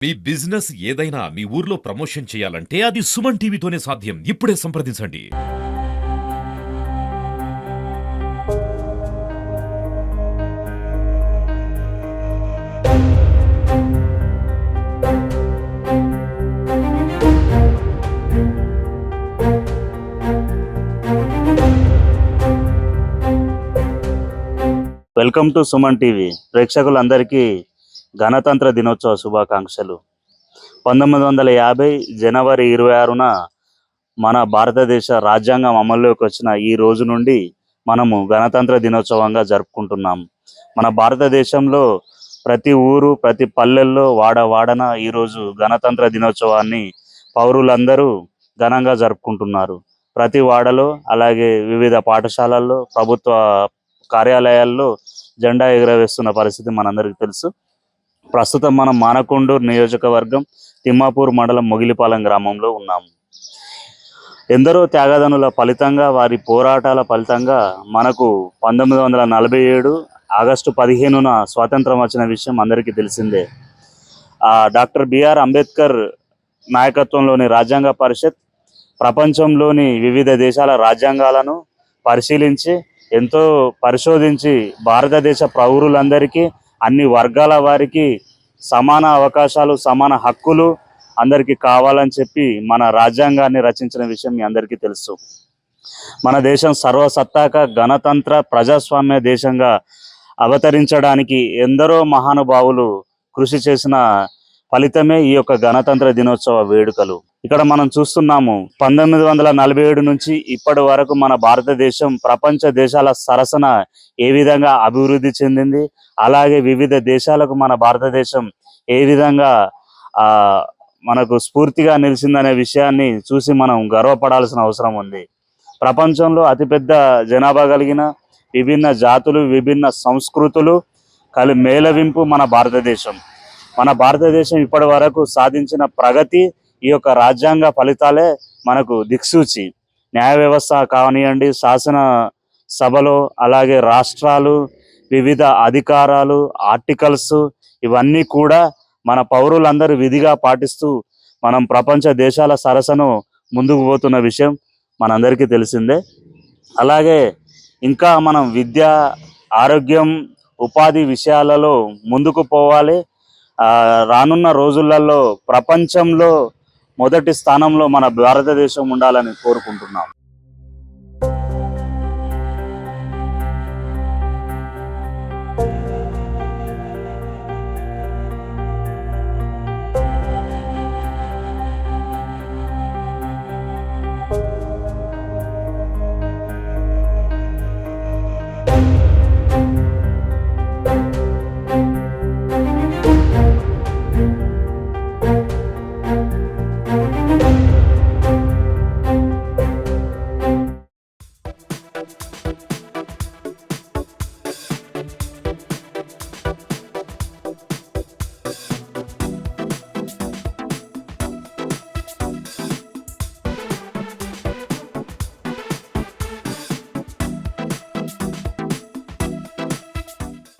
మీ business ఏదైనా మీ ఊర్లో promotion చేయాలంటే అది సుమన్ టీవీతోనే సాధ్యం. ఇప్పుడే సంప్రదించండి. Welcome to Suman TV. ప్రేక్షకులందరికీ గణతంత్ర దినోత్సవ శుభాకాంక్షలు. 1950 జనవరి 26న మన భారతదేశ రాజ్యాంగం అమల్లోకి వచ్చిన ఈ రోజు నుండి మనము గణతంత్ర దినోత్సవంగా జరుపుకుంటున్నాం. మన భారతదేశంలో ప్రతి ఊరు, ప్రతి పల్లెల్లో, వాడన ఈరోజు గణతంత్ర దినోత్సవాన్ని పౌరులందరూ ఘనంగా జరుపుకుంటున్నారు. ప్రతి వాడలో, అలాగే వివిధ పాఠశాలల్లో, ప్రభుత్వ కార్యాలయాల్లో జెండా ఎగురవేస్తున్న పరిస్థితి మనందరికీ తెలుసు. ప్రస్తుతం మనం మానకొండూరు నియోజకవర్గం తిమ్మాపూర్ మండలం మొగిలిపాలెం గ్రామంలో ఉన్నాము. ఎందరో త్యాగదనుల ఫలితంగా, వారి పోరాటాల ఫలితంగా మనకు 1947 ఆగస్టు 15న స్వాతంత్రం వచ్చిన విషయం అందరికీ తెలిసిందే. డాక్టర్ బిఆర్ అంబేద్కర్ నాయకత్వంలోని రాజ్యాంగ పరిషత్ ప్రపంచంలోని వివిధ దేశాల రాజ్యాంగాలను పరిశీలించి, ఎంతో పరిశోధించి, భారతదేశ పౌరులందరికీ, అన్ని వర్గాల వారికి సమాన అవకాశాలు, సమాన హక్కులు అందరికీ కావాలని చెప్పి మన రాజ్యాంగాన్ని రచించిన విషయం మీ అందరికీ తెలుసు. మన దేశం సర్వసత్తాక గణతంత్ర ప్రజాస్వామ్య దేశంగా అవతరించడానికి ఎందరో మహానుభావులు కృషి చేసిన ఫలితమే ఈ యొక్క గణతంత్ర దినోత్సవ వేడుకలు. ఇక్కడ మనం చూస్తున్నాము, 1947 నుంచి ఇప్పటి వరకు మన భారతదేశం ప్రపంచ దేశాల సరసన ఏ విధంగా అభివృద్ధి చెందింది, అలాగే వివిధ దేశాలకు మన భారతదేశం ఏ విధంగా మనకు స్ఫూర్తిగా నిలిచిందనే విషయాన్ని చూసి మనం గర్వపడాల్సిన అవసరం ఉంది. ప్రపంచంలో అతిపెద్ద జనాభా కలిగిన విభిన్న జాతులు, విభిన్న సంస్కృతులు మేళవింపు మన భారతదేశం. మన భారతదేశం ఇప్పటి వరకు సాధించిన ప్రగతి ఈ యొక్క రాజ్యాంగ ఫలితాలే మనకు దిక్సూచి. న్యాయ వ్యవస్థ కానివ్వండి, శాసన సభలో, అలాగే రాష్ట్రాలు, వివిధ అధికారాలు, ఆర్టికల్స్, ఇవన్నీ కూడా మన పౌరులందరూ విధిగా పాటిస్తూ మనం ప్రపంచ దేశాల సరసను ముందుకు పోతున్న విషయం మనందరికీ తెలిసిందే. అలాగే ఇంకా మనం విద్య, ఆరోగ్యం, ఉపాధి విషయాలలో ముందుకు పోవాలి. రానున్న రోజులలో ప్రపంచంలో మొదటి స్థానంలో మన భారతదేశం ఉండాలని కోరుకుంటున్నాం.